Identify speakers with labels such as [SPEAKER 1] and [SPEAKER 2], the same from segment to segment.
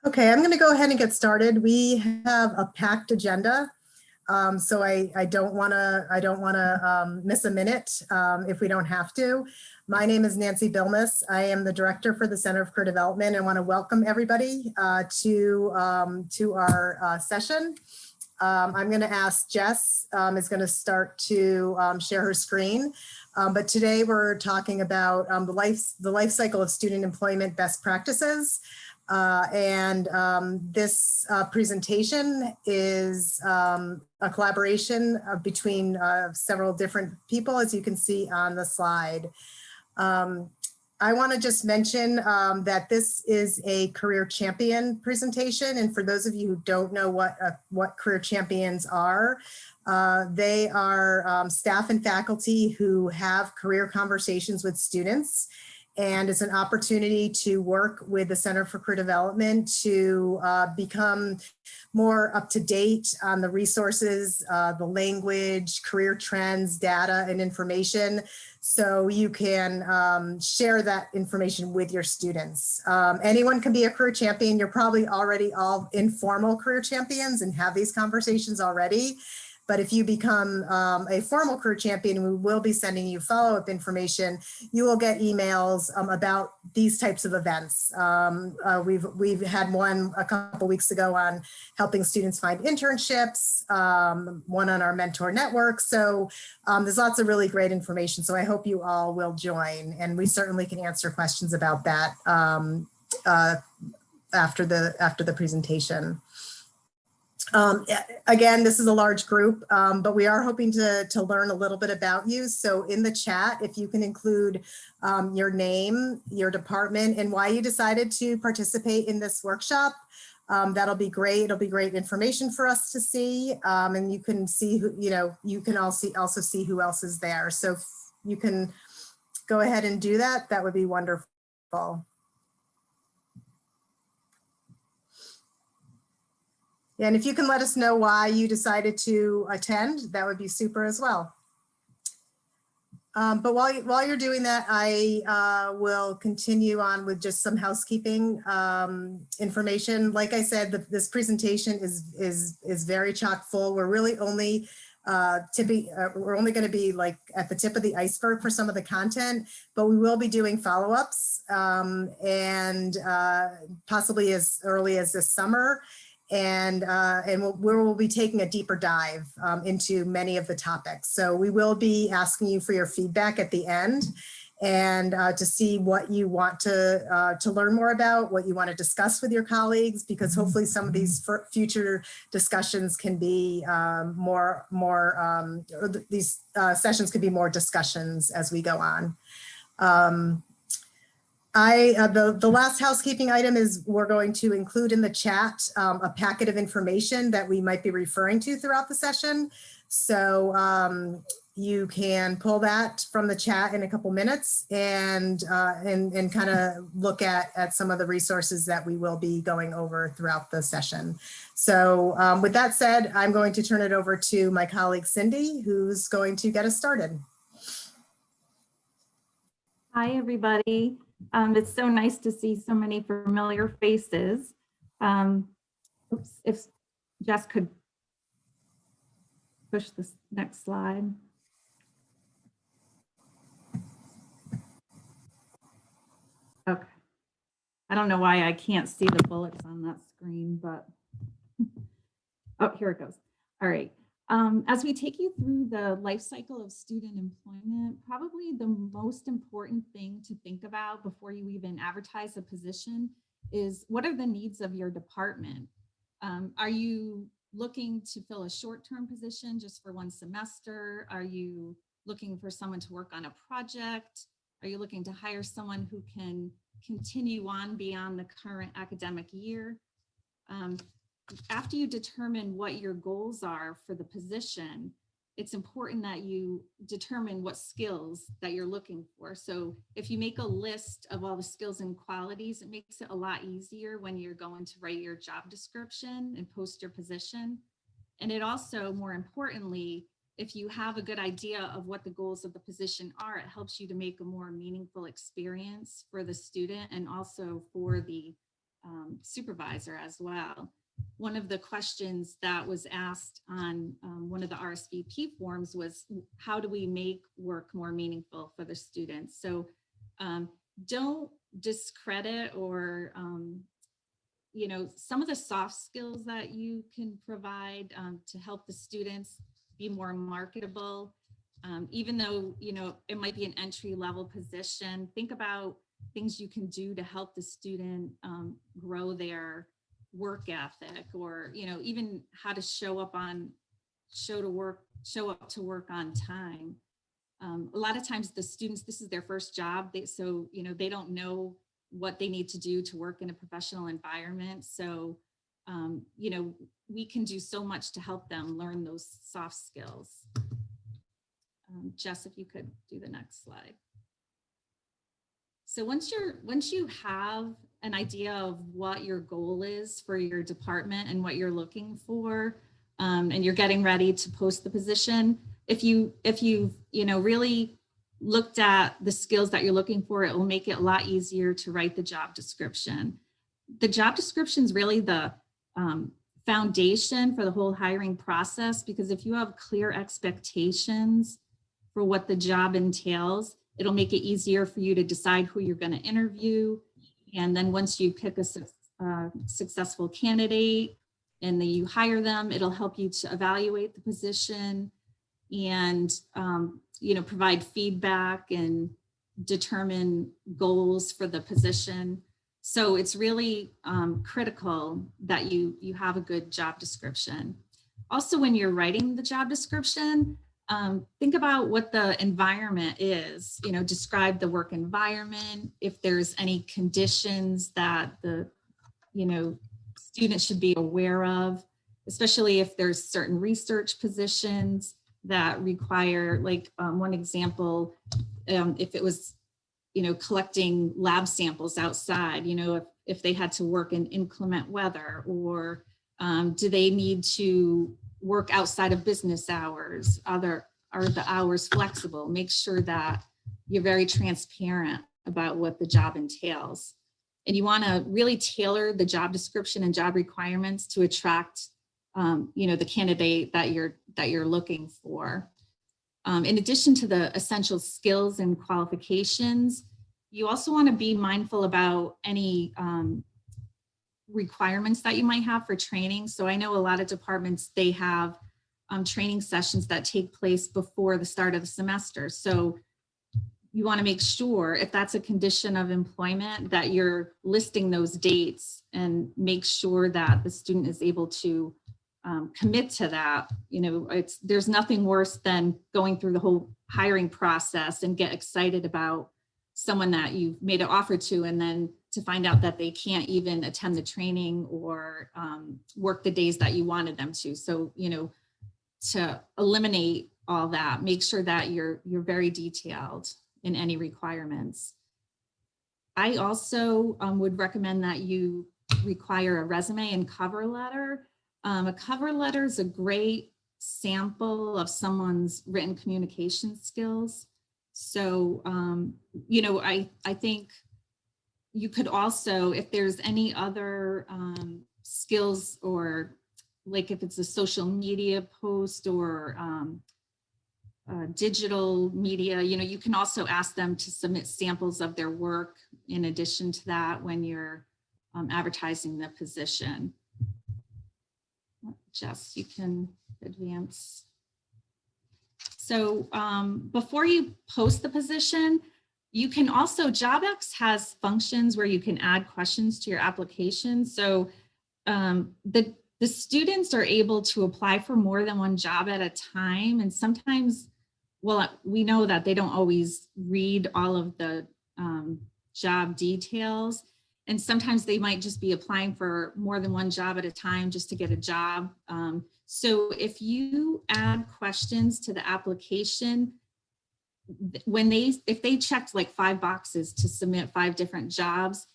[SPEAKER 1] Okay, I'm going to go ahead and get started. We have a packed agenda, so I don't want to miss a minute if we don't have to. My name is Nancy Bilmes. I am the director for the Center of Career Development. I want to welcome everybody to our session. I'm going to ask Jess is going to start to share her screen. But today we're talking about the life cycle of student employment best practices. This presentation is a collaboration between several different people, as you can see on the slide. I want to just mention that this is a career champion presentation. And for those of you who don't know what career champions are, they are staff and faculty who have career conversations with students. And it's an opportunity to work with the Center for Career Development to become more up to date on the resources, the language, career trends, data, and information, so you can share that information with your students. Anyone can be a career champion. You're probably already all informal career champions and have these conversations already. But if you become a formal career champion, we will be sending you follow-up information. You will get emails about these types of events. We've had one a couple weeks ago on helping students find internships, one on our mentor network. So there's lots of really great information. So I hope you all will join, and we certainly can answer questions about that after the presentation. Again, this is a large group, but we are hoping to learn a little bit about you. So in the chat, if you can include your name, your department, and why you decided to participate in this workshop, that'll be great. It'll be great information for us to see. And you can see who, you can also see who else is there. So if you can go ahead and do that, that would be wonderful. And if you can let us know why you decided to attend, that would be super as well. But while you're doing that, I will continue on with just some housekeeping information. Like I said, this presentation is very chock full. We're really only we're only going to be like at the tip of the iceberg for some of the content, but we will be doing follow-ups and possibly as early as this summer. And we'll be taking a deeper dive into many of the topics. So we will be asking you for your feedback at the end and to see what you want to learn more about, what you want to discuss with your colleagues, because hopefully some of these future discussions can be these sessions could be more discussions as we go on. The last housekeeping item is we're going to include in the chat a packet of information that we might be referring to throughout the session. So you can pull that from the chat in a couple minutes and kind of look at some of the resources that we will be going over throughout the session. So with that said, I'm going to turn it over to my colleague Cindy, who's going to get us started.
[SPEAKER 2] Hi, everybody. It's so nice to see so many familiar faces. Oops, if Jess could push this next slide. Okay. I don't know why I can't see the bullets on that screen, but oh, here it goes. All right. As we take you through the life cycle of student employment, probably the most important thing to think about before you even advertise a position is what are the needs of your department? Are you looking to fill a short-term position just for one semester? Are you looking for someone to work on a project? Are you looking to hire someone who can continue on beyond the current academic year? After you determine what your goals are for the position, it's important that you determine what skills that you're looking for. So if you make a list of all the skills and qualities, it makes it a lot easier when you're going to write your job description and post your position. And it also, more importantly, if you have a good idea of what the goals of the position are, it helps you to make a more meaningful experience for the student and also for the supervisor as well. One of the questions that was asked on one of the RSVP forms was, how do we make work more meaningful for the students? So don't discredit or, some of the soft skills that you can provide to help the students be more marketable. Even though, it might be an entry level position, think about things you can do to help the student grow their work ethic, or, even how to show up to work on time. A lot of times the students, this is their first job. They don't know what they need to do to work in a professional environment. So, we can do so much to help them learn those soft skills. Jess, if you could do the next slide. So once you have an idea of what your goal is for your department and what you're looking for, and you're getting ready to post the position, if you really looked at the skills that you're looking for, it will make it a lot easier to write the job description. The job description is really the foundation for the whole hiring process, because if you have clear expectations for what the job entails, it'll make it easier for you to decide who you're going to interview. And then once you pick a successful candidate and then you hire them, it'll help you to evaluate the position and provide feedback and determine goals for the position. So it's really critical that you have a good job description. Also, when you're writing the job description, think about what the environment is, describe the work environment, if there's any conditions that the, students should be aware of, especially if there's certain research positions that require, like one example, if it was, collecting lab samples outside, if they had to work in inclement weather, or do they need to work outside of business hours? Are the hours flexible? Make sure that you're very transparent about what the job entails. And you want to really tailor the job description and job requirements to attract, the candidate that you're looking for. In addition to the essential skills and qualifications, you also want to be mindful about any requirements that you might have for training. So I know a lot of departments, they have training sessions that take place before the start of the semester. So you want to make sure, if that's a condition of employment, that you're listing those dates and make sure that the student is able to commit to that. There's nothing worse than going through the whole hiring process and get excited about someone that you've made an offer to, and then to find out that they can't even attend the training or work the days that you wanted them to. So, to eliminate all that, make sure that you're very detailed in any requirements. I also would recommend that you require a resume and cover letter. A cover letter is a great sample of someone's written communication skills. So, I think you could also, if there's any other skills, or like if it's a social media post or digital media, you can also ask them to submit samples of their work in addition to that when you're advertising the position. Jess, you can advance. So before you post the position, you can also, JobX has functions where you can add questions to your application. So the students are able to apply for more than one job at a time. And sometimes, well, we know that they don't always read all of the job details. And sometimes they might just be applying for more than one job at a time just to get a job. So if you add questions to the application, if they checked like 5 boxes to submit 5 different jobs,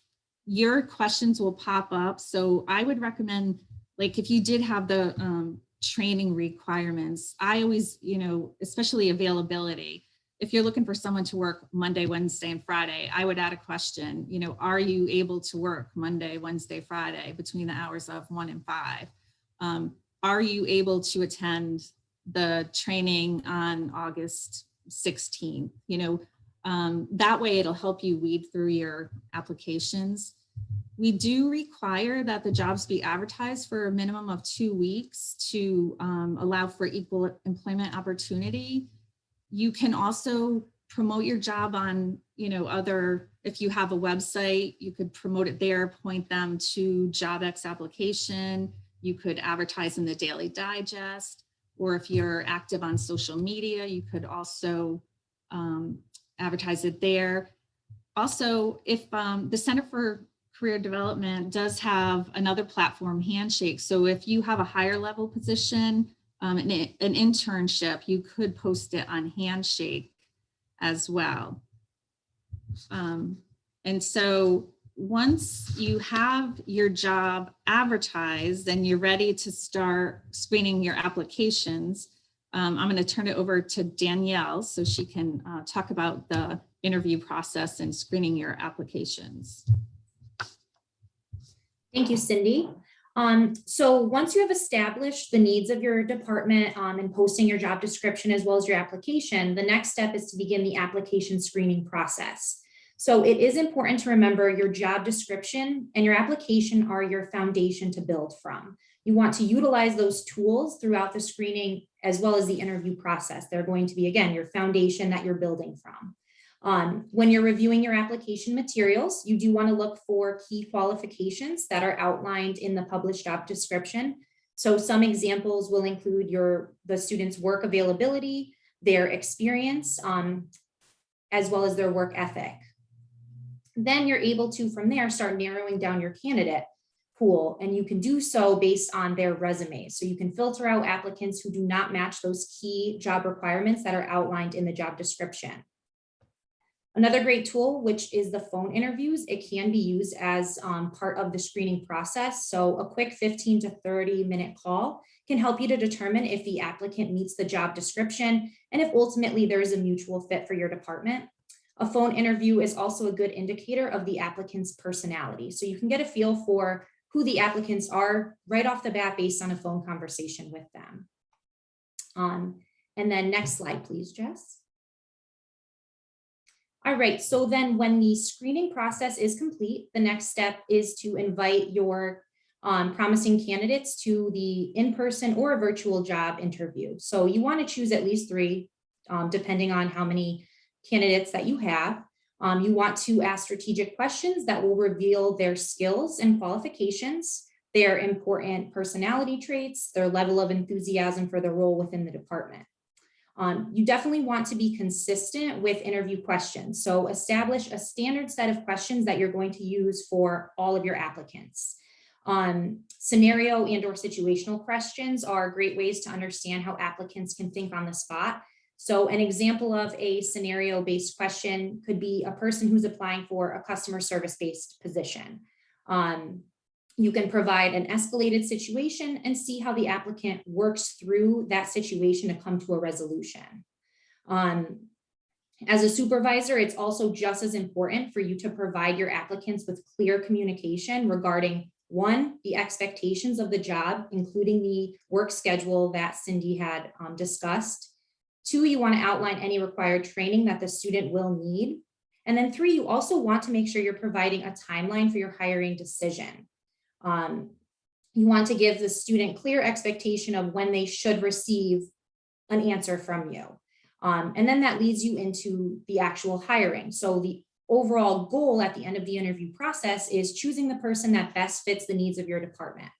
[SPEAKER 2] your questions will pop up. So I would recommend, like if you did have the training requirements, I always, especially availability, if you're looking for someone to work Monday, Wednesday, and Friday, I would add a question, you know, are you able to work Monday, Wednesday, Friday between the hours of 1 and 5? Are you able to attend the training on August 16th? You know, that way it'll help you weed through your applications. We do require that the jobs be advertised for a minimum of 2 weeks to allow for equal employment opportunity. You can also promote your job on, you know, if you have a website, you could promote it there, point them to JobX application. You could advertise in the Daily Digest, or if you're active on social media, you could also advertise it there. Also, if the Center for Career Development does have another platform, Handshake. So if you have a higher level position, an internship, you could post it on Handshake as well. And so once you have your job advertised and you're ready to start screening your applications, I'm going to turn it over to Danielle so she can talk about the interview process and screening your applications.
[SPEAKER 3] Thank you, Cindy. So once you have established the needs of your department and posting your job description as well as your application, the next step is to begin the application screening process. So it is important to remember your job description and your application are your foundation to build from. You want to utilize those tools throughout the screening as well as the interview process. They're going to be, again, your foundation that you're building from. When you're reviewing your application materials, you do want to look for key qualifications that are outlined in the published job description. So some examples will include the student's work availability, their experience, as well as their work ethic. Then you're able to, from there, start narrowing down your candidate pool, and you can do so based on their resumes. So you can filter out applicants who do not match those key job requirements that are outlined in the job description. Another great tool, which is the phone interviews, it can be used as part of the screening process. So a quick 15 to 30 minute call can help you to determine if the applicant meets the job description and if ultimately there is a mutual fit for your department. A phone interview is also a good indicator of the applicant's personality. So you can get a feel for who the applicants are right off the bat based on a phone conversation with them. And then next slide, please, Jess. All right, so then when the screening process is complete, the next step is to invite your promising candidates to the in-person or a virtual job interview. So you want to choose at least 3, depending on how many candidates that you have. You want to ask strategic questions that will reveal their skills and qualifications, their important personality traits, their level of enthusiasm for the role within the department. You definitely want to be consistent with interview questions. So establish a standard set of questions that you're going to use for all of your applicants. Scenario and or situational questions are great ways to understand how applicants can think on the spot. So an example of a scenario-based question could be a person who's applying for a customer service-based position. You can provide an escalated situation and see how the applicant works through that situation to come to a resolution. As a supervisor, it's also just as important for you to provide your applicants with clear communication regarding 1, the expectations of the job, including the work schedule that Cindy had discussed. 2, you want to outline any required training that the student will need. And then 3, you also want to make sure you're providing a timeline for your hiring decision. You want to give the student clear expectation of when they should receive an answer from you. And then that leads you into the actual hiring. So the overall goal at the end of the interview process is choosing the person that best fits the needs of your department.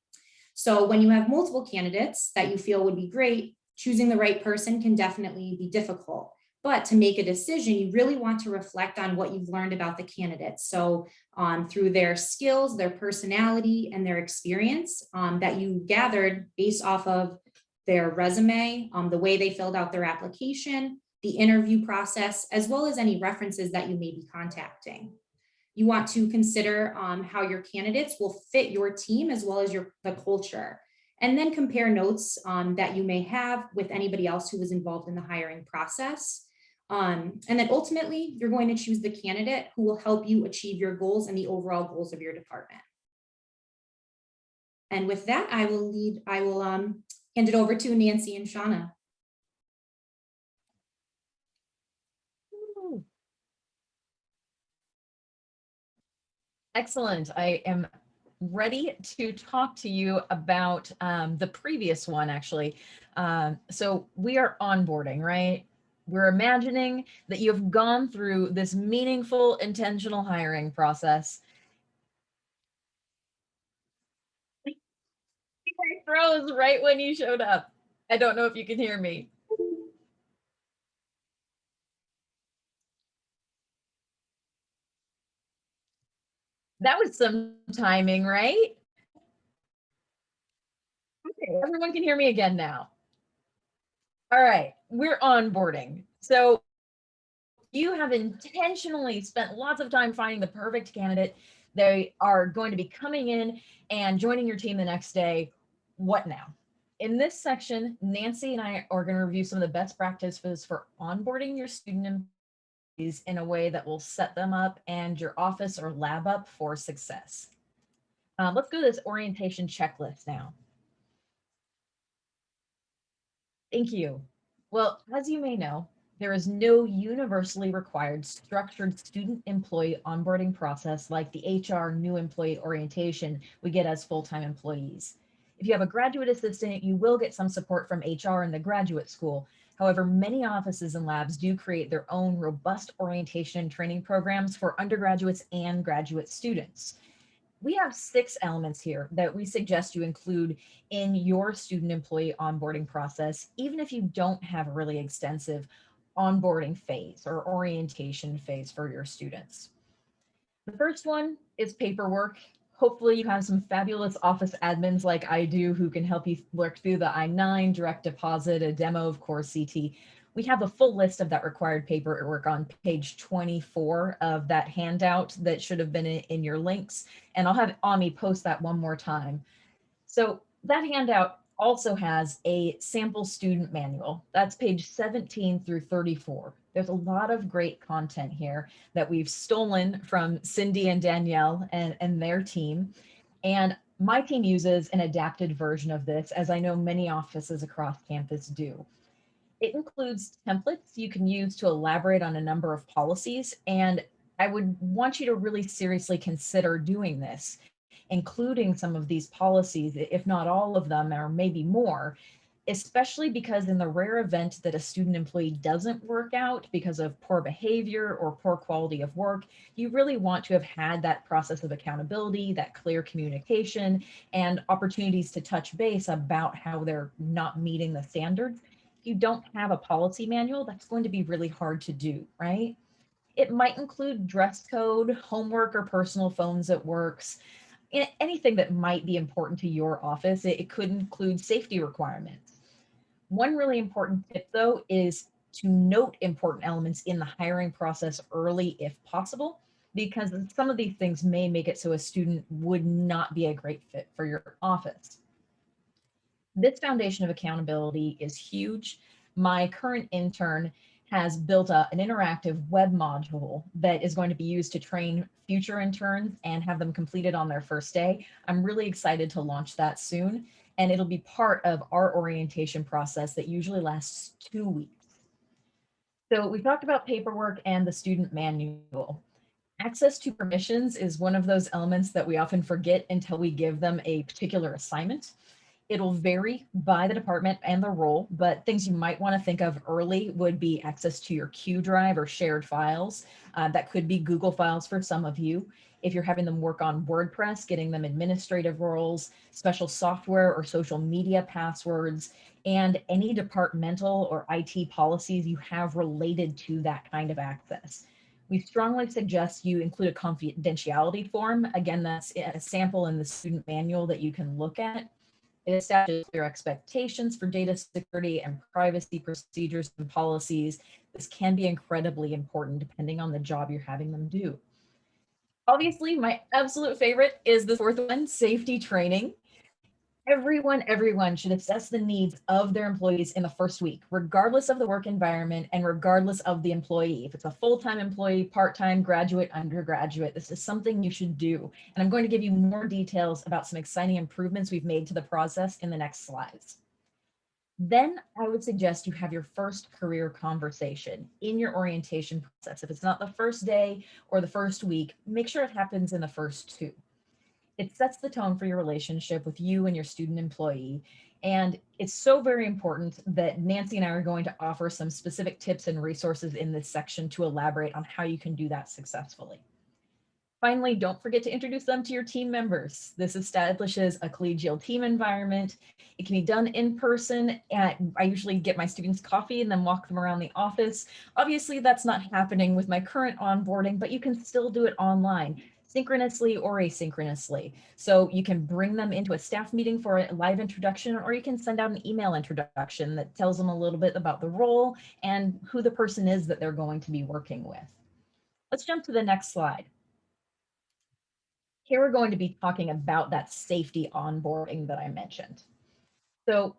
[SPEAKER 3] So when you have multiple candidates that you feel would be great, choosing the right person can definitely be difficult. But to make a decision, you really want to reflect on what you've learned about the candidates. So through their skills, their personality, and their experience that you gathered based off of their resume, the way they filled out their application, the interview process, as well as any references that you may be contacting. You want to consider how your candidates will fit your team as well as the culture, and then compare notes that you may have with anybody else who was involved in the hiring process. And then ultimately, you're going to choose the candidate who will help you achieve your goals and the overall goals of your department. And with that, I will hand it over to Nancy and Shauna.
[SPEAKER 4] Excellent. I am ready to talk to you about the previous one, actually. So we are onboarding, right? We're imagining that you've gone through this meaningful, intentional hiring process. It froze right when you showed up. I don't know if you can hear me. That was some timing, right? Okay, everyone can hear me again now. All right, we're onboarding. So you have intentionally spent lots of time finding the perfect candidate. They are going to be coming in and joining your team the next day. What now? In this section, Nancy and I are going to review some of the best practices for onboarding your student employees in a way that will set them up and your office or lab up for success. Let's go to this orientation checklist now. Thank you. Well, as you may know, there is no universally required structured student employee onboarding process like the HR new employee orientation we get as full-time employees. If you have a graduate assistant, you will get some support from HR in the graduate school. However, many offices and labs do create their own robust orientation and training programs for undergraduates and graduate students. We have 6 elements here that we suggest you include in your student employee onboarding process, even if you don't have a really extensive onboarding phase or orientation phase for your students. The first one is paperwork. Hopefully you have some fabulous office admins like I do who can help you work through the I-9, direct deposit, a demo of Core CT. We have a full list of that required paperwork on page 24 of that handout that should have been in your links. And I'll have Ami post that one more time. So that handout also has a sample student manual. That's page 17 through 34. There's a lot of great content here that we've stolen from Cindy and Danielle and their team. And my team uses an adapted version of this, as I know many offices across campus do. It includes templates you can use to elaborate on a number of policies, and I would want you to really seriously consider doing this, including some of these policies, if not all of them, or maybe more, especially because in the rare event that a student employee doesn't work out because of poor behavior or poor quality of work, you really want to have had that process of accountability, that clear communication, and opportunities to touch base about how they're not meeting the standards. If you don't have a policy manual, that's going to be really hard to do, right? It might include dress code, homework or personal phones at works, anything that might be important to your office. It could include safety requirements. One really important tip though is to note important elements in the hiring process early if possible, because some of these things may make it so a student would not be a great fit for your office. This foundation of accountability is huge. My current intern has built an interactive web module that is going to be used to train future interns and have them completed on their first day. I'm really excited to launch that soon, and it'll be part of our orientation process that usually lasts 2 weeks. So we talked about paperwork and the student manual. Access to permissions is one of those elements that we often forget until we give them a particular assignment. It'll vary by the department and the role, but things you might want to think of early would be access to your Q drive or shared files. That could be Google files for some of you. If you're having them work on WordPress, getting them administrative roles, special software or social media passwords, and any departmental or IT policies you have related to that kind of access. We strongly suggest you include a confidentiality form. Again, that's a sample in the student manual that you can look at. It establishes clear expectations for data security and privacy procedures and policies. This can be incredibly important depending on the job you're having them do. Obviously, my absolute favorite is the 4th one, safety training. Everyone should assess the needs of their employees in the first week, regardless of the work environment and regardless of the employee. If it's a full-time employee, part-time, graduate, undergraduate, this is something you should do. And I'm going to give you more details about some exciting improvements we've made to the process in the next slides. Then I would suggest you have your first career conversation in your orientation process. If it's not the first day or the first week, make sure it happens in the first 2. It sets the tone for your relationship with you and your student employee. And it's so very important that Nancy and I are going to offer some specific tips and resources in this section to elaborate on how you can do that successfully. Finally, don't forget to introduce them to your team members. This establishes a collegial team environment. It can be done in person. And I usually get my students coffee and then walk them around the office. Obviously, that's not happening with my current onboarding, but you can still do it online, synchronously or asynchronously. So you can bring them into a staff meeting for a live introduction, or you can send out an email introduction that tells them a little bit about the role and who the person is that they're going to be working with. Let's jump to the next slide. Here we're going to be talking about that safety onboarding that I mentioned. So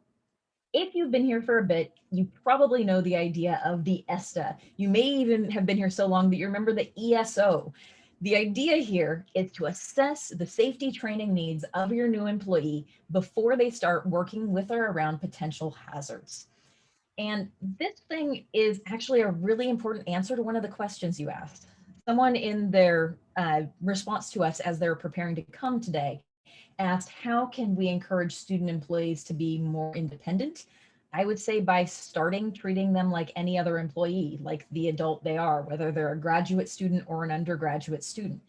[SPEAKER 4] if you've been here for a bit, you probably know the idea of the ESTA. You may even have been here so long that you remember the ESO. The idea here is to assess the safety training needs of your new employee before they start working with or around potential hazards. And this thing is actually a really important answer to one of the questions you asked. Someone in their response to us as they're preparing to come today asked, how can we encourage student employees to be more independent? I would say by starting treating them like any other employee, like the adult they are, whether they're a graduate student or an undergraduate student.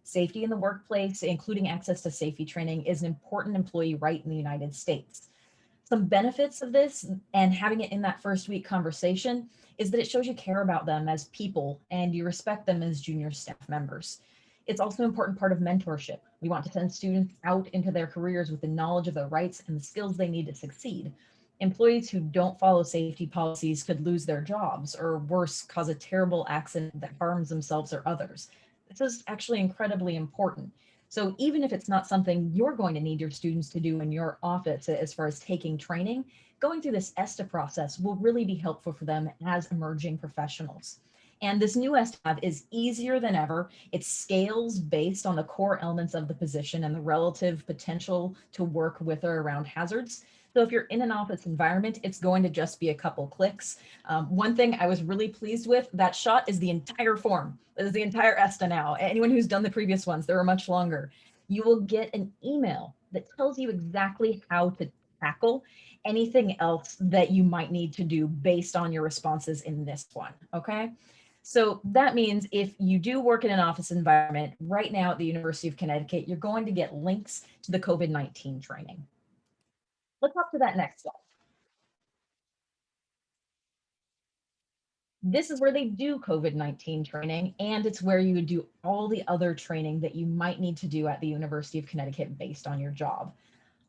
[SPEAKER 4] Safety in the workplace, including access to safety training, is an important employee right in the United States. Some benefits of this and having it in that first week conversation is that it shows you care about them as people and you respect them as junior staff members. It's also an important part of mentorship. We want to send students out into their careers with the knowledge of the rights and the skills they need to succeed. Employees who don't follow safety policies could lose their jobs, or worse, cause a terrible accident that harms themselves or others. This is actually incredibly important. So even if it's not something you're going to need your students to do in your office as far as taking training, going through this ESTA process will really be helpful for them as emerging professionals. And this new ESTA is easier than ever. It scales based on the core elements of the position and the relative potential to work with or around hazards. So if you're in an office environment, it's going to just be a couple clicks. One thing I was really pleased with, that shot is the entire form. This is the entire ESTA now. Anyone who's done the previous ones, they were much longer. You will get an email that tells you exactly how to tackle anything else that you might need to do based on your responses in this one, okay? So that means if you do work in an office environment right now at the University of Connecticut, you're going to get links to the COVID-19 training. Let's hop to that next slide. This is where they do COVID-19 training, and it's where you would do all the other training that you might need to do at the University of Connecticut based on your job.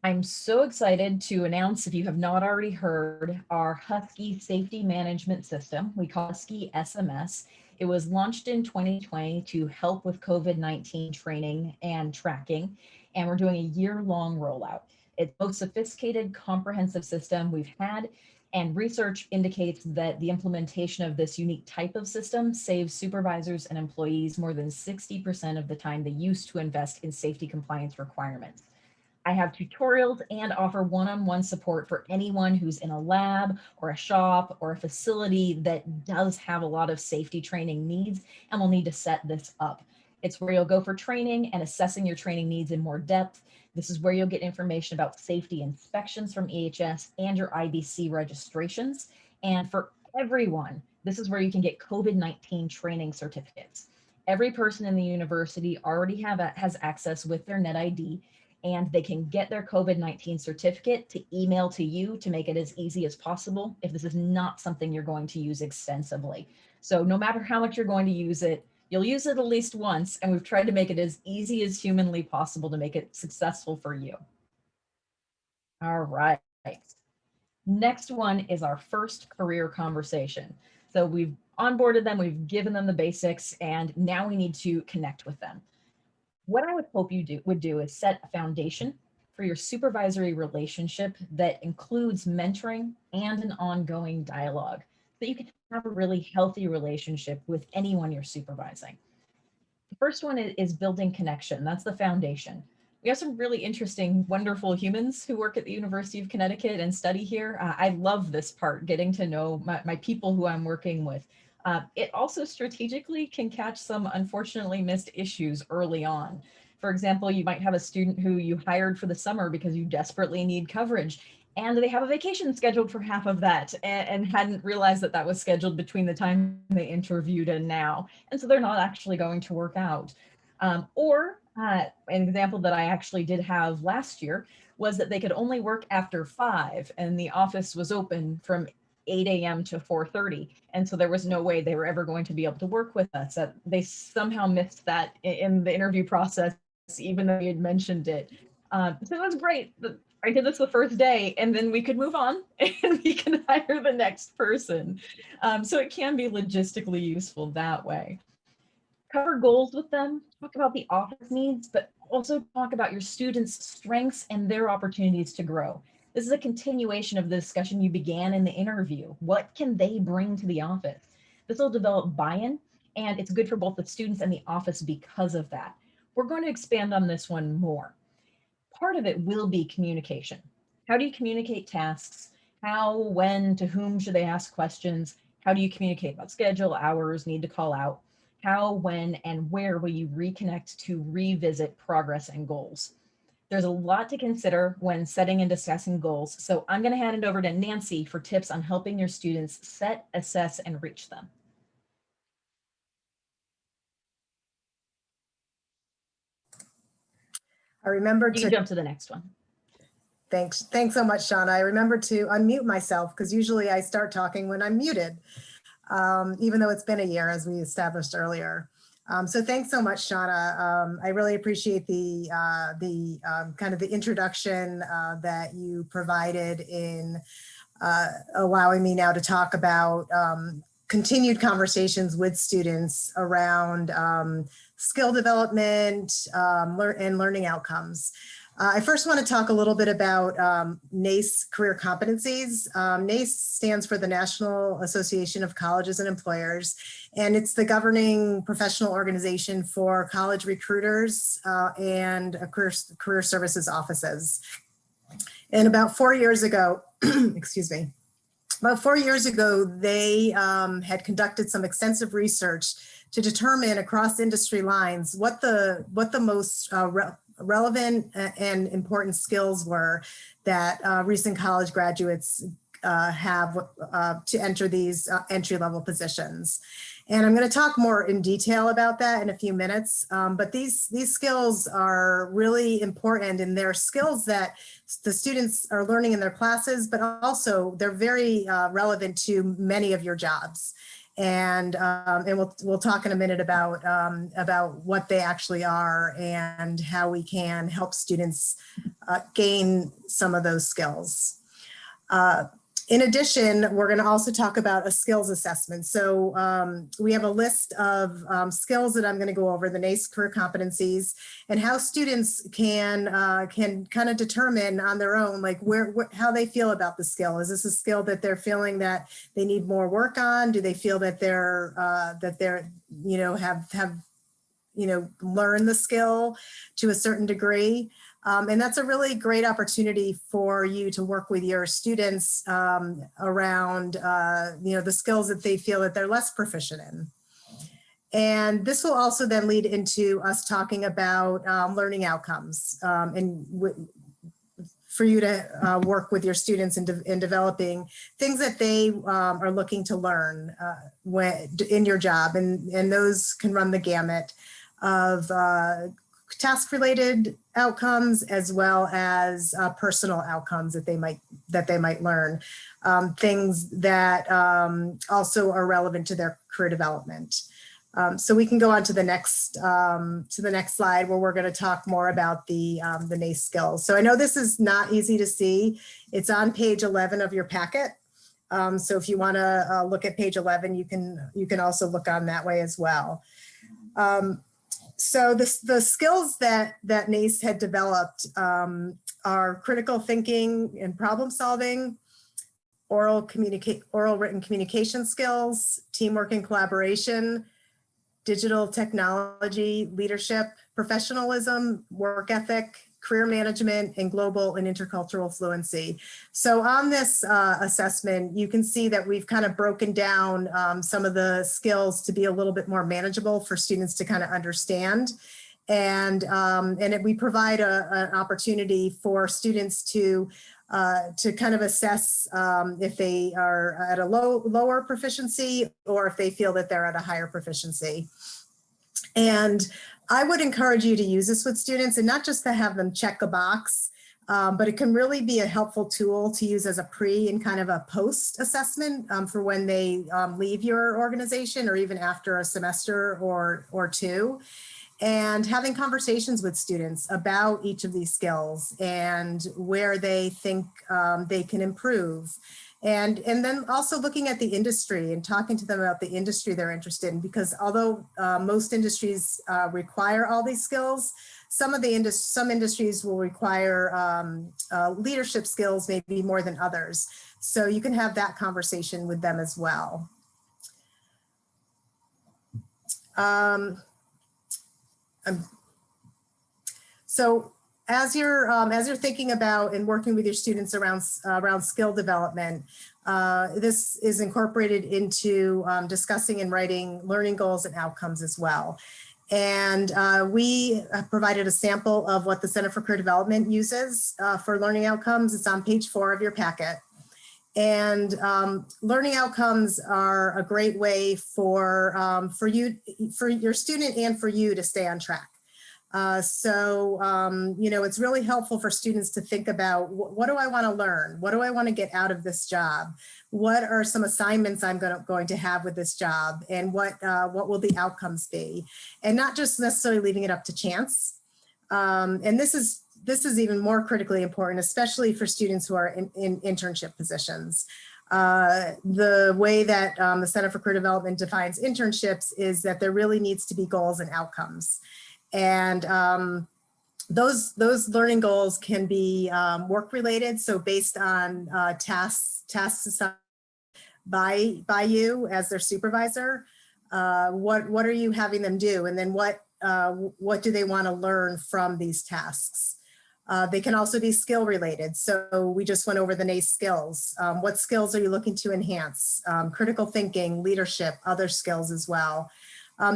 [SPEAKER 4] I'm so excited to announce, if you have not already heard, our Husky Safety Management System. We call Husky SMS. It was launched in 2020 to help with COVID-19 training and tracking, and we're doing a year-long rollout. It's the most sophisticated, comprehensive system we've had, and research indicates that the implementation of this unique type of system saves supervisors and employees more than 60% of the time they used to invest in safety compliance requirements. I have tutorials and offer one-on-one support for anyone who's in a lab or a shop or a facility that does have a lot of safety training needs and will need to set this up. It's where you'll go for training and assessing your training needs in more depth. This is where you'll get information about safety inspections from EHS and your IBC registrations. And for everyone, this is where you can get COVID-19 training certificates. Every person in the university already has access with their NetID, and they can get their COVID-19 certificate to email to you to make it as easy as possible if this is not something you're going to use extensively. So no matter how much you're going to use it, you'll use it at least once, and we've tried to make it as easy as humanly possible to make it successful for you. All right. Next one is our first career conversation. So we've onboarded them, we've given them the basics, and now we need to connect with them. What I would hope you would do is set a foundation for your supervisory relationship that includes mentoring and an ongoing dialogue, so that you can have a really healthy relationship with anyone you're supervising. The first one is building connection. That's the foundation. We have some really interesting, wonderful humans who work at the University of Connecticut and study here. I love this part, getting to know my people who I'm working with. It also strategically can catch some unfortunately missed issues early on. For example, you might have a student who you hired for the summer because you desperately need coverage, and they have a vacation scheduled for half of that and hadn't realized that that was scheduled between the time they interviewed and now. And so they're not actually going to work out. An example that I actually did have last year was that they could only work after 5 and the office was open from 8 a.m. to 4:30. And so there was no way they were ever going to be able to work with us. They somehow missed that in the interview process, even though we had mentioned it. So it was great. I did this the first day and then we could move on and we can hire the next person. So it can be logistically useful that way. Cover goals with them, talk about the office needs, but also talk about your students' strengths and their opportunities to grow. This is a continuation of the discussion you began in the interview. What can they bring to the office? This will develop buy-in, and it's good for both the students and the office because of that. We're going to expand on this one more. Part of it will be communication. How do you communicate tasks? How, when, to whom should they ask questions? How do you communicate about schedule, hours, need to call out? How, when, and where will you reconnect to revisit progress and goals? There's a lot to consider when setting and discussing goals, so I'm going to hand it over to Nancy for tips on helping your students set, assess, and reach them.
[SPEAKER 1] I remember
[SPEAKER 4] You can
[SPEAKER 1] to,
[SPEAKER 4] jump to the next one.
[SPEAKER 1] thanks so much, Shauna. I remember to unmute myself because usually I start talking when I'm muted, even though it's been a year, as we established earlier. So thanks so much, Shauna. I really appreciate the kind of the introduction that you provided in allowing me now to talk about continued conversations with students around skill development and learning outcomes. I first want to talk a little bit about NACE career competencies. NACE stands for the National Association of Colleges and Employers, and it's the governing professional organization for college recruiters and career services offices. And about 4 years ago, excuse me, about 4 years ago, they had conducted some extensive research to determine across industry lines what the most relevant and important skills were that recent college graduates have to enter these entry-level positions. And I'm going to talk more in detail about that in a few minutes, but these skills are really important, and they're skills that the students are learning in their classes, but also they're very relevant to many of your jobs. And we'll talk in a minute about what they actually are and how we can help students gain some of those skills. In addition, we're going to also talk about a skills assessment. So we have a list of skills that I'm going to go over, the NACE career competencies, and how students can kind of determine on their own, like how they feel about the skill. Is this a skill that they're feeling that they need more work on? Do they feel that they're have learned the skill to a certain degree? And that's a really great opportunity for you to work with your students around, the skills that they feel that they're less proficient in. And this will also then lead into us talking about learning outcomes for you to work with your students in developing things that they are looking to learn in your job. And those can run the gamut of task-related outcomes as well as personal outcomes that they might learn, things that also are relevant to their career development. So we can go on to the next slide, where we're going to talk more about the NACE skills. So I know this is not easy to see. It's on page 11 of your packet. So if you want to look at page 11, you can also look on that way as well. So the skills that NACE had developed are critical thinking and problem solving, oral written communication skills, teamwork and collaboration, digital technology, leadership, professionalism, work ethic, career management, and global and intercultural fluency. So on this assessment, you can see that we've kind of broken down some of the skills to be a little bit more manageable for students to kind of understand. And we provide an opportunity for students to kind of assess if they are at a lower proficiency or if they feel that they're at a higher proficiency. And I would encourage you to use this with students, and not just to have them check a box, but it can really be a helpful tool to use as a pre and kind of a post assessment for when they leave your organization, or even after a semester or two. And having conversations with students about each of these skills and where they think they can improve. And then also looking at the industry and talking to them about the industry they're interested in, because although most industries require all these skills, some industries will require leadership skills maybe more than others. So you can have that conversation with them as well. So as you're thinking about and working with your students around skill development, this is incorporated into discussing and writing learning goals and outcomes as well. And we provided a sample of what the Center for Career Development uses for learning outcomes. It's on page 4 of your packet. And learning outcomes are a great way for your student and for you to stay on track. You know, it's really helpful for students to think about, what do I want to learn? What do I want to get out of this job? What are some assignments I'm going to have with this job? And what will the outcomes be? And not just necessarily leaving it up to chance. And this is even more critically important, especially for students who are in internship positions. The way that the Center for Career Development defines internships is that there really needs to be goals and outcomes. And those learning goals can be work related, so based on tasks assigned by you as their supervisor. What are you having them do, and then what do they want to learn from these tasks? They can also be skill related. So we just went over the NACE skills. What skills are you looking to enhance? Critical thinking, leadership, other skills as well.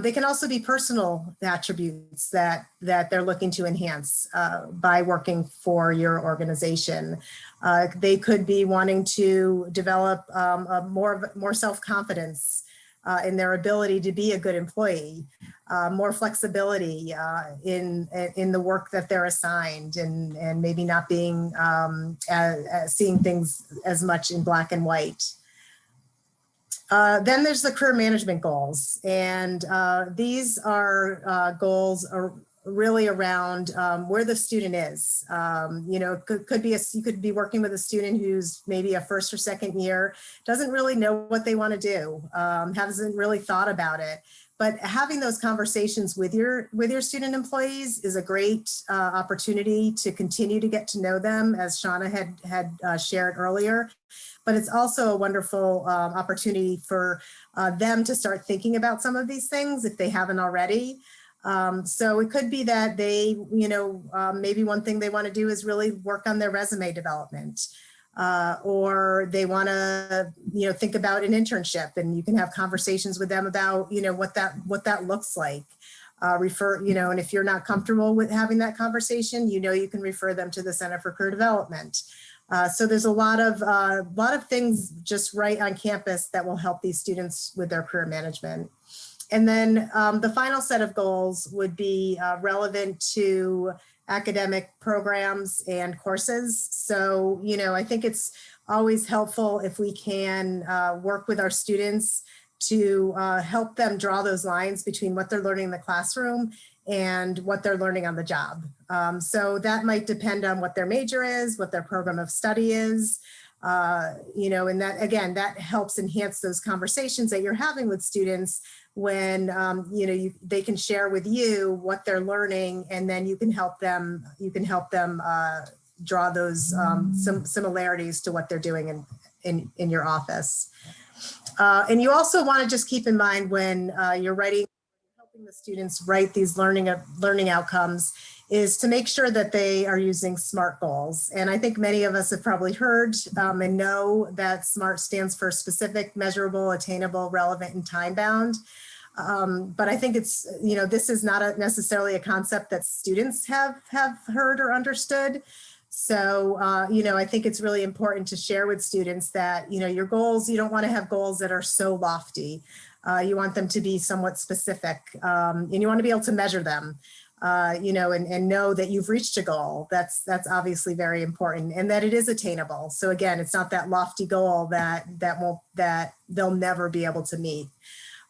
[SPEAKER 1] They can also be personal attributes that they're looking to enhance by working for your organization. They could be wanting to develop more self-confidence in their ability to be a good employee, more flexibility in the work that they're assigned, and maybe not being seeing things as much in black and white. Then there's the career management goals, and these are goals are really around where the student is. You know, you could be working with a student who's maybe a first or second year, doesn't really know what they want to do, hasn't really thought about it. But having those conversations with your student employees is a great opportunity to continue to get to know them, as Shauna had shared earlier. But it's also a wonderful opportunity for them to start thinking about some of these things if they haven't already. So it could be that they, you know, maybe one thing they want to do is really work on their resume development, or they want to, you know, think about an internship, and you can have conversations with them about, you know, what that looks like. You know, and if you're not comfortable with having that conversation, you know, you can refer them to the Center for Career Development. So there's a lot of things just right on campus that will help these students with their career management. And then the final set of goals would be relevant to academic programs and courses. So, you know, I think it's always helpful if we can work with our students to help them draw those lines between what they're learning in the classroom and what they're learning on the job. So that might depend on what their major is, what their program of study is, you know, and that, again, that helps enhance those conversations that you're having with students when they can share with you what they're learning, and then you can help them draw those some similarities to what they're doing in your office. And you also want to just keep in mind when you're helping the students write these learning outcomes, is to make sure that they are using SMART goals. And I think many of us have probably heard and know that SMART stands for specific, measurable, attainable, relevant, and time bound. But I think it's, this is not necessarily a concept that students have heard or understood. So, I think it's really important to share with students that, your goals, you don't want to have goals that are so lofty. You want them to be somewhat specific, and you want to be able to measure them, and know that you've reached a goal. That's obviously very important, and that it is attainable. So again, it's not that lofty goal that they'll never be able to meet.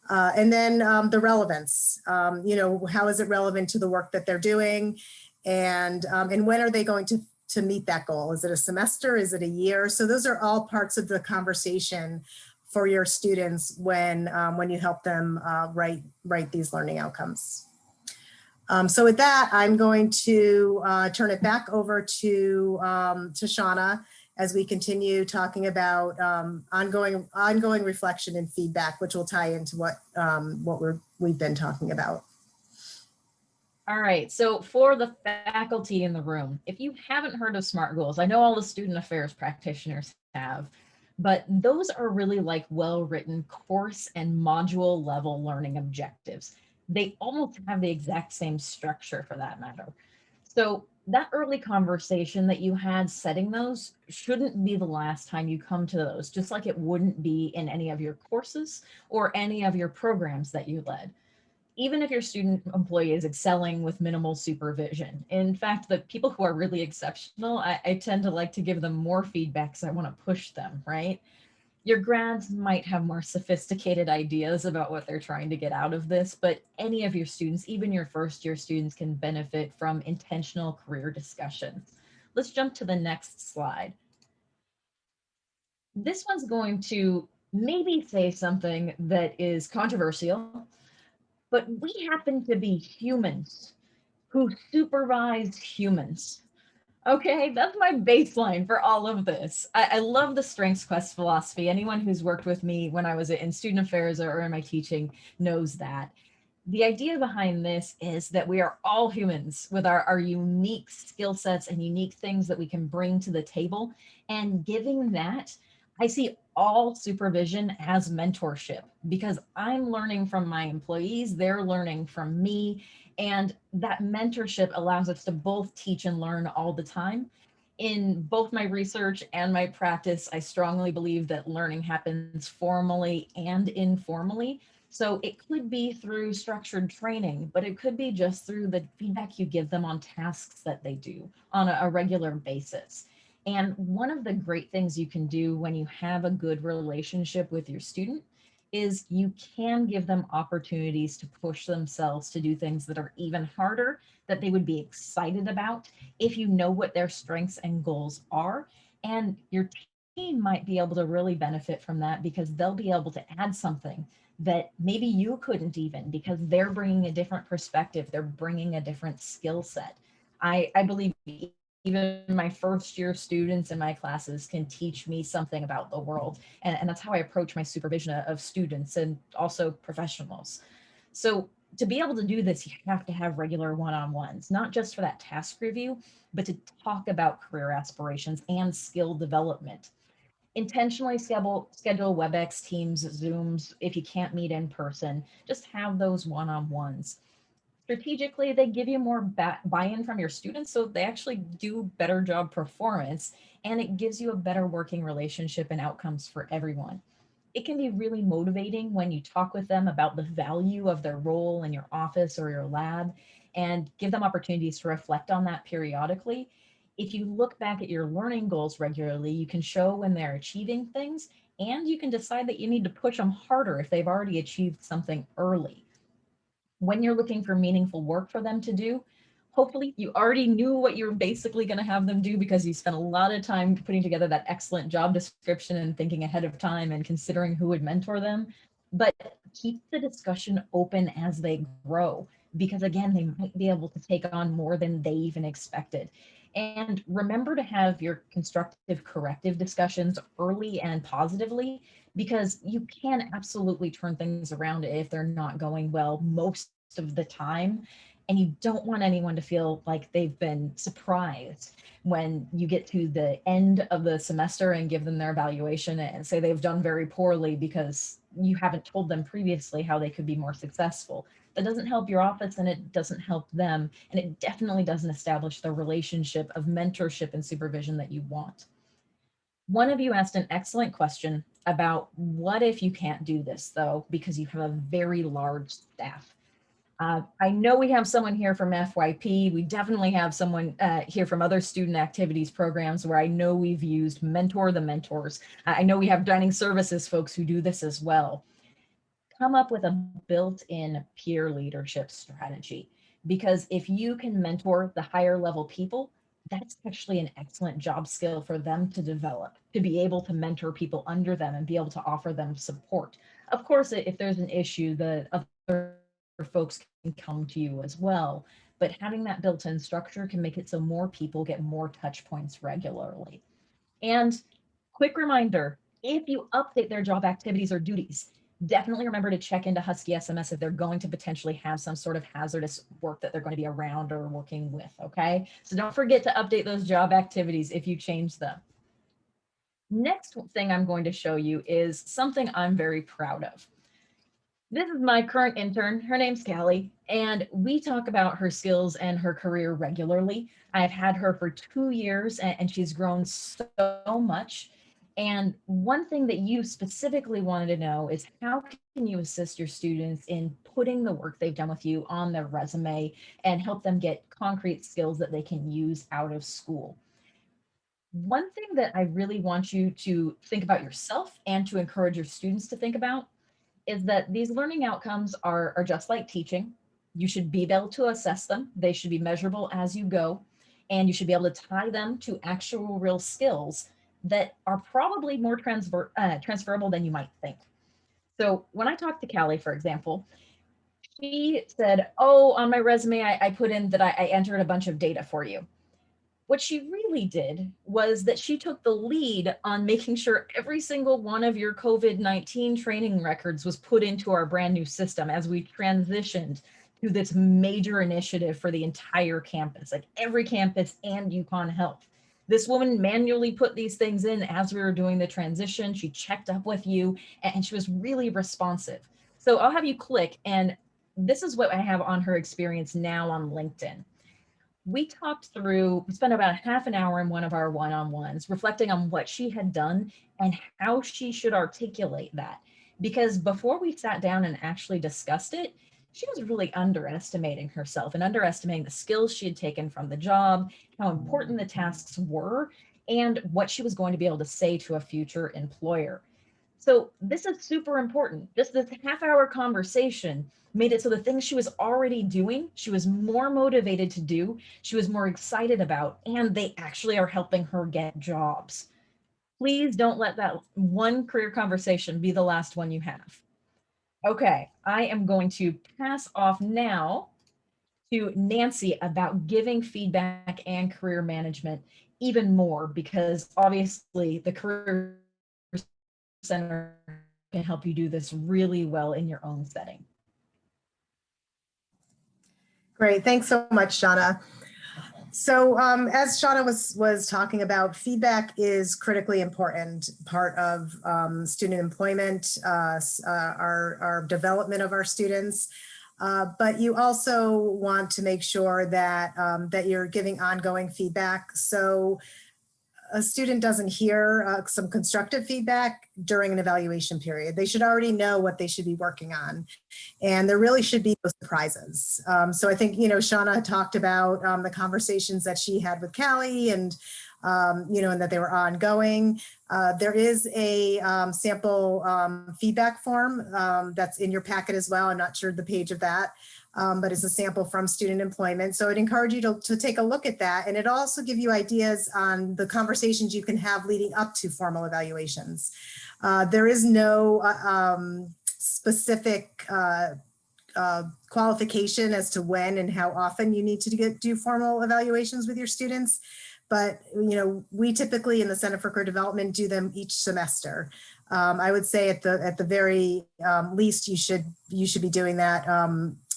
[SPEAKER 1] And then the relevance, how is it relevant to the work that they're doing? And when are they going to meet that goal? Is it a semester? Is it a year? So those are all parts of the conversation for your students when you help them write these learning outcomes. So with that, I'm going to turn it back over to Shauna as we continue talking about ongoing reflection and feedback, which will tie into what we've been talking about.
[SPEAKER 4] All right, so for the faculty in the room, if you haven't heard of SMART goals, I know all the student affairs practitioners have, but those are really like well-written course and module level learning objectives. They almost have the exact same structure for that matter. So that early conversation that you had setting those shouldn't be the last time you come to those, just like it wouldn't be in any of your courses or any of your programs that you led. Even if your student employee is excelling with minimal supervision. In fact, the people who are really exceptional, I tend to like to give them more feedback because I want to push them, right? Your grads might have more sophisticated ideas about what they're trying to get out of this, but any of your students, even your first year students, can benefit from intentional career discussion. Let's jump to the next slide. This one's going to maybe say something that is controversial, but we happen to be humans who supervise humans. Okay, that's my baseline for all of this. I love the Strengths Quest philosophy. Anyone who's worked with me when I was in student affairs or in my teaching knows that. The idea behind this is that we are all humans with our unique skill sets and unique things that we can bring to the table. And giving that, I see all supervision as mentorship because I'm learning from my employees, they're learning from me, and that mentorship allows us to both teach and learn all the time. In both my research and my practice, I strongly believe that learning happens formally and informally. So it could be through structured training, but it could be just through the feedback you give them on tasks that they do on a regular basis. And one of the great things you can do when you have a good relationship with your student is you can give them opportunities to push themselves to do things that are even harder, that they would be excited about if you know what their strengths and goals are. And your team might be able to really benefit from that because they'll be able to add something that maybe you couldn't even, because they're bringing a different perspective, they're bringing a different skill set. I believe even my first year students in my classes can teach me something about the world. And that's how I approach my supervision of students and also professionals. So to be able to do this, you have to have regular one-on-ones, not just for that task review, but to talk about career aspirations and skill development. Intentionally schedule WebEx, Teams, Zooms. If you can't meet in person, just have those one-on-ones. Strategically, they give you more buy-in from your students, so they actually do better job performance, and it gives you a better working relationship and outcomes for everyone. It can be really motivating when you talk with them about the value of their role in your office or your lab and give them opportunities to reflect on that periodically. If you look back at your learning goals regularly, you can show when they're achieving things, and you can decide that you need to push them harder if they've already achieved something early. When you're looking for meaningful work for them to do, hopefully you already knew what you're basically going to have them do because you spent a lot of time putting together that excellent job description and thinking ahead of time and considering who would mentor them. but keep the discussion open as they grow, because again, they might be able to take on more than they even expected. And remember to have your constructive corrective discussions early and positively, because you can absolutely turn things around if they're not going well most of the time. And you don't want anyone to feel like they've been surprised when you get to the end of the semester and give them their evaluation and say they've done very poorly because you haven't told them previously how they could be more successful. That doesn't help your office and it doesn't help them. And it definitely doesn't establish the relationship of mentorship and supervision that you want. One of you asked an excellent question about what if you can't do this though, because you have a very large staff. I know we have someone here from FYP. We definitely have someone here from other student activities programs where I know we've used Mentor the Mentors. I know we have dining services folks who do this as well. Come up with a built-in peer leadership strategy, because if you can mentor the higher level people, that's actually an excellent job skill for them to develop, to be able to mentor people under them and be able to offer them support. Of course, if there's an issue, the other folks can come to you as well, but having that built-in structure can make it so more people get more touch points regularly. And quick reminder, if you update their job activities or duties, definitely remember to check into Husky SMS if they're going to potentially have some sort of hazardous work that they're going to be around or working with, okay? So don't forget to update those job activities if you change them. Next thing I'm going to show you is something I'm very proud of. This is my current intern. Her name's Callie, and we talk about her skills and her career regularly. I've had her for 2 years, and she's grown so much. And one thing that you specifically wanted to know is how can you assist your students in putting the work they've done with you on their resume and help them get concrete skills that they can use out of school? One thing that I really want you to think about yourself and to encourage your students to think about is that these learning outcomes are just like teaching. You should be able to assess them. They should be measurable as you go, and you should be able to tie them to actual real skills that are probably more transferable than you might think. So when I talked to Callie, for example, she said, oh, on my resume, I put in that I entered a bunch of data for you. What she really did was that she took the lead on making sure every single one of your COVID-19 training records was put into our brand new system as we transitioned to this major initiative for the entire campus, like every campus and UConn Health. This woman manually put these things in as we were doing the transition. She checked up with you and she was really responsive. So I'll have you click, and this is what I have on her experience now on LinkedIn. We spent about half an hour in one of our one-on-ones reflecting on what she had done and how she should articulate that. Because before we sat down and actually discussed it, she was really underestimating herself and underestimating the skills she had taken from the job, how important the tasks were, and what she was going to be able to say to a future employer. So this is super important. Just this half-hour conversation made it so the things she was already doing, she was more motivated to do, she was more excited about, and they actually are helping her get jobs. Please don't let that one career conversation be the last one you have. Okay, I am going to pass off now to Nancy about giving feedback and career management even more, because obviously the Career Center can help you do this really well in your own setting.
[SPEAKER 1] Great, thanks so much, Shauna. So as Shauna was talking about, feedback is critically important part of student employment, our development of our students. But you also want to make sure that, that you're giving ongoing feedback. So a student doesn't hear some constructive feedback during an evaluation period. They should already know what they should be working on. And there really should be no surprises. So I think, you know, Shauna talked about the conversations that she had with Callie and, you know, and that they were ongoing. There is a sample feedback form that's in your packet as well. I'm not sure the page of that. But it's a sample from student employment. So I'd encourage you to take a look at that. And it also give you ideas on the conversations you can have leading up to formal evaluations. There is no specific qualification as to when and how often you need to do formal evaluations with your students. But, we typically in the Center for Career Development do them each semester. I would say at the very least, you should be doing that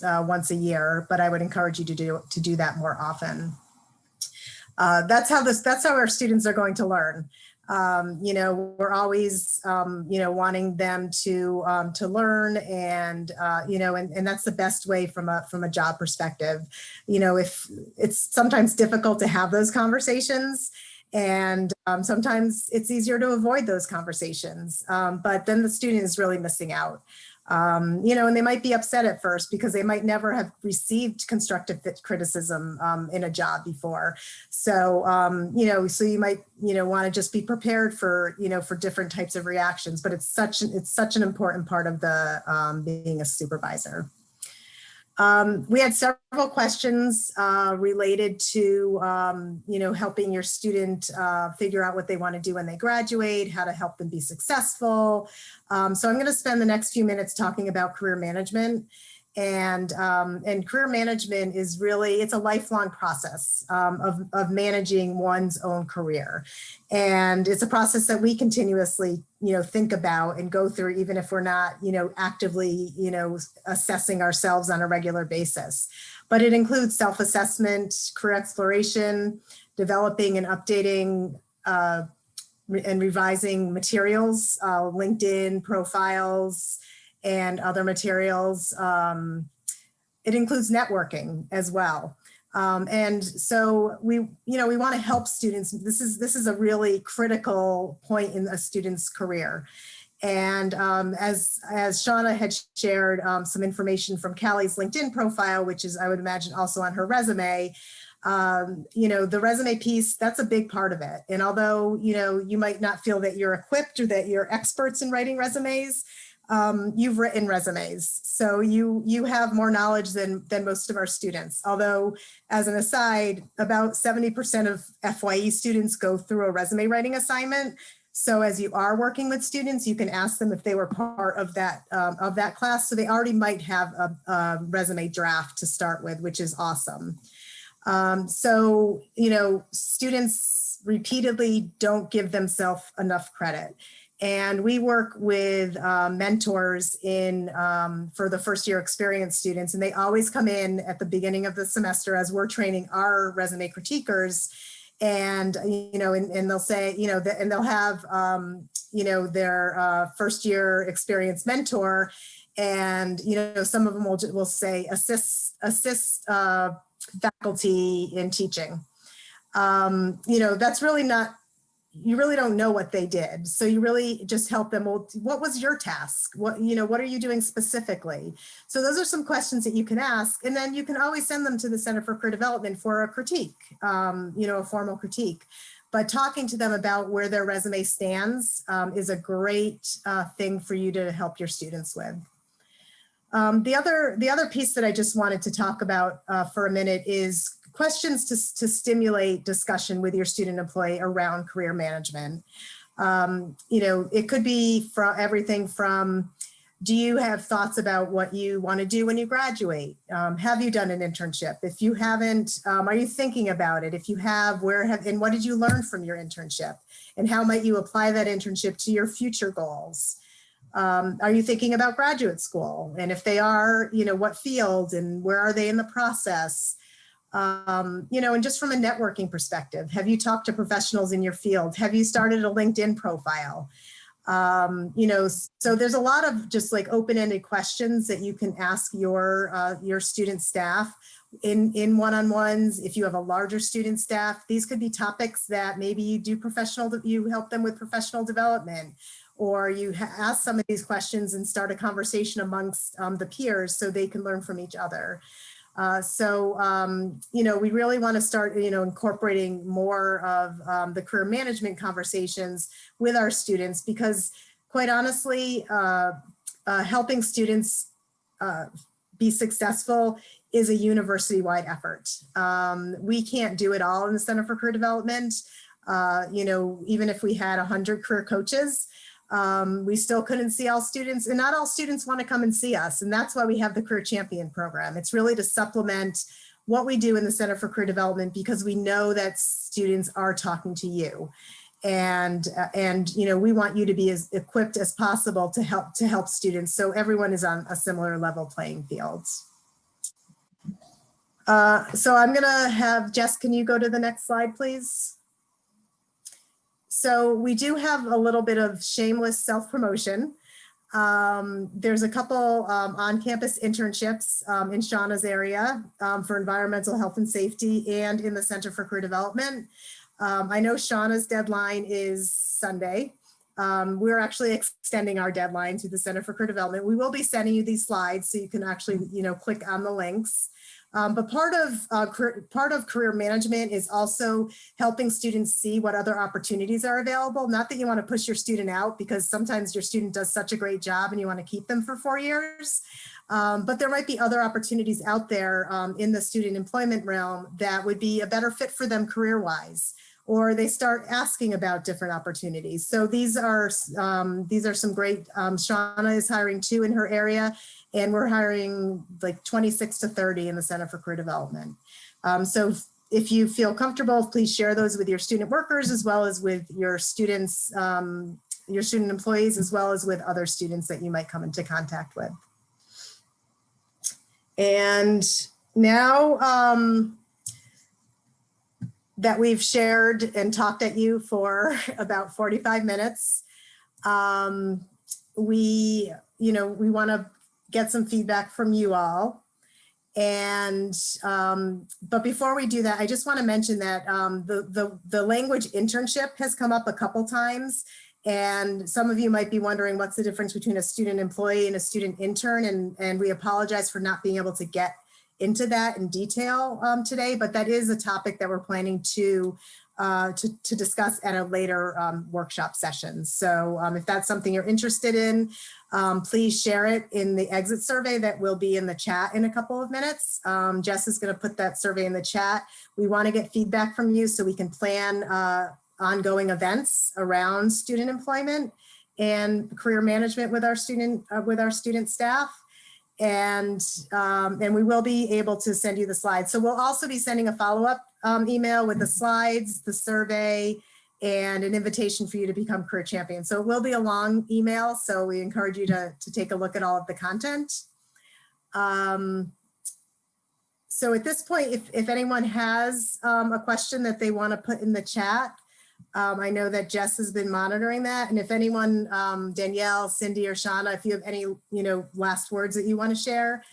[SPEAKER 1] once a year, but I would encourage you to do that more often. That's how our students are going to learn. We're always, wanting them to learn, and and that's the best way from a job perspective. If it's sometimes difficult to have those conversations, and sometimes it's easier to avoid those conversations, but then the student is really missing out. And they might be upset at first because they might never have received constructive criticism in a job before. So, so you might, want to just be prepared for, for different types of reactions, but it's such an important part of the being a supervisor. We had several questions related to, helping your student figure out what they want to do when they graduate, how to help them be successful. So I'm going to spend the next few minutes talking about career management. And career management is really, it's a lifelong process of managing one's own career. And it's a process that we continuously, think about and go through, even if we're not, actively, assessing ourselves on a regular basis. But it includes self-assessment, career exploration, developing and updating and revising materials, LinkedIn profiles, and other materials. It includes networking as well. And so we want to help students. This is a really critical point in a student's career. And as Shauna had shared some information from Callie's LinkedIn profile, which is, I would imagine, also on her resume, the resume piece, that's a big part of it. And although, you might not feel that you're equipped or that you're experts in writing resumes, you've written resumes, so you have more knowledge than most of our students. Although, as an aside, about 70% of FYE students go through a resume writing assignment. So as you are working with students, you can ask them if they were part of that class. So they already might have a resume draft to start with, which is awesome. So students repeatedly don't give themselves enough credit. And we work with mentors for the first year experience students, and they always come in at the beginning of the semester as we're training our resume critiquers, and and they'll say, and they'll have their first year experience mentor, and some of them will say assist faculty in teaching. That's really not. You really don't know what they did. So you really just help them. Well, what was your task? What are you doing specifically? So those are some questions that you can ask. And then you can always send them to the Center for Career Development for a critique, a formal critique. But talking to them about where their resume stands is a great thing for you to help your students with. The other piece that I just wanted to talk about for a minute is questions to stimulate discussion with your student employee around career management. It could be from everything from, do you have thoughts about what you want to do when you graduate? Have you done an internship? If you haven't, are you thinking about it? If you have, and what did you learn from your internship? And how might you apply that internship to your future goals? Are you thinking about graduate school? And if they are, what field and where are they in the process? And just from a networking perspective, have you talked to professionals in your field? Have you started a LinkedIn profile? So there's a lot of just like open-ended questions that you can ask your student staff in one-on-ones. If you have a larger student staff, these could be topics that maybe you help them with professional development, or you ask some of these questions and start a conversation amongst the peers so they can learn from each other. We really want to start, incorporating more of the career management conversations with our students, because quite honestly, helping students be successful is a university-wide effort. We can't do it all in the Center for Career Development. Even if we had 100 career coaches, We still couldn't see all students, and not all students want to come and see us. And that's why we have the Career Champion program. It's really to supplement what we do in the Center for Career Development, because we know that students are talking to you. And you know, we want you to be as equipped as possible to help students, so everyone is on a similar level playing field. So I'm gonna have Jess, can you go to the next slide, please? So we do have a little bit of shameless self-promotion. There's a couple on-campus internships in Shauna's area for environmental health and safety, and in the Center for Career Development. I know Shauna's deadline is Sunday. We're actually extending our deadline to the Center for Career Development. We will be sending you these slides so you can actually, you know, click on the links. But part of career management is also helping students see what other opportunities are available. Not that you want to push your student out, because sometimes your student does such a great job and you want to keep them for 4 years. But there might be other opportunities out there in the student employment realm that would be a better fit for them career-wise, or they start asking about different opportunities. So these are some great, Shauna is hiring 2 in her area, and we're hiring like 26 to 30 in the Center for Career Development. So if you feel comfortable, please share those with your student workers, as well as with your students, your student employees, as well as with other students that you might come into contact with. And now that we've shared and talked at you for about 45 minutes, we want to get some feedback from you all. And, but before we do that, I just want to mention that the language internship has come up a couple times. And some of you might be wondering, what's the difference between a student employee and a student intern? And we apologize for not being able to get into that in detail today, but that is a topic that we're planning to discuss at a later workshop session. So if that's something you're interested in, please share it in the exit survey that will be in the chat in a couple of minutes. Jess is going to put that survey in the chat. We want to get feedback from you so we can plan ongoing events around student employment and career management with our student staff. And we will be able to send you the slides. So we'll also be sending a follow-up email with the slides, the survey, and an invitation for you to become Career Champion. So it will be a long email, so we encourage you to take a look at all of the content. So at this point, if anyone has a question that they want to put in the chat, I know that Jess has been monitoring that. And if anyone, Danielle, Cindy, or Shauna, if you have any last words that you want to share,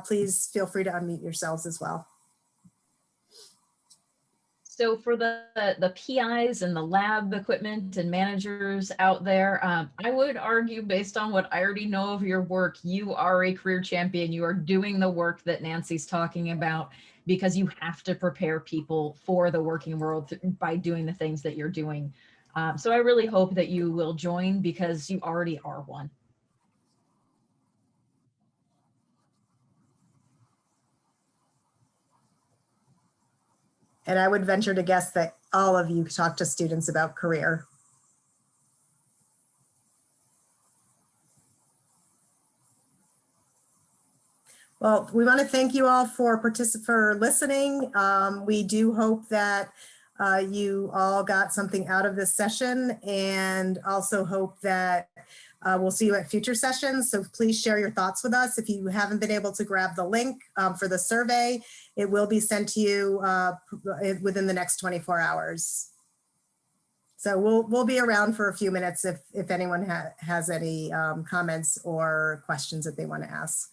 [SPEAKER 1] please feel free to unmute yourselves as well.
[SPEAKER 4] So for the PIs and the lab equipment and managers out there, I would argue, based on what I already know of your work, you are a career champion. You are doing the work that Nancy's talking about, because you have to prepare people for the working world by doing the things that you're doing. So I really hope that you will join, because you already are one.
[SPEAKER 1] And I would venture to guess that all of you talk to students about career. Well, we want to thank you all for listening. We do hope that you all got something out of this session, and also hope that we'll see you at future sessions. So please share your thoughts with us. If you haven't been able to grab the link for the survey, it will be sent to you within the next 24 hours. So we'll be around for a few minutes if anyone has any comments or questions that they want to ask.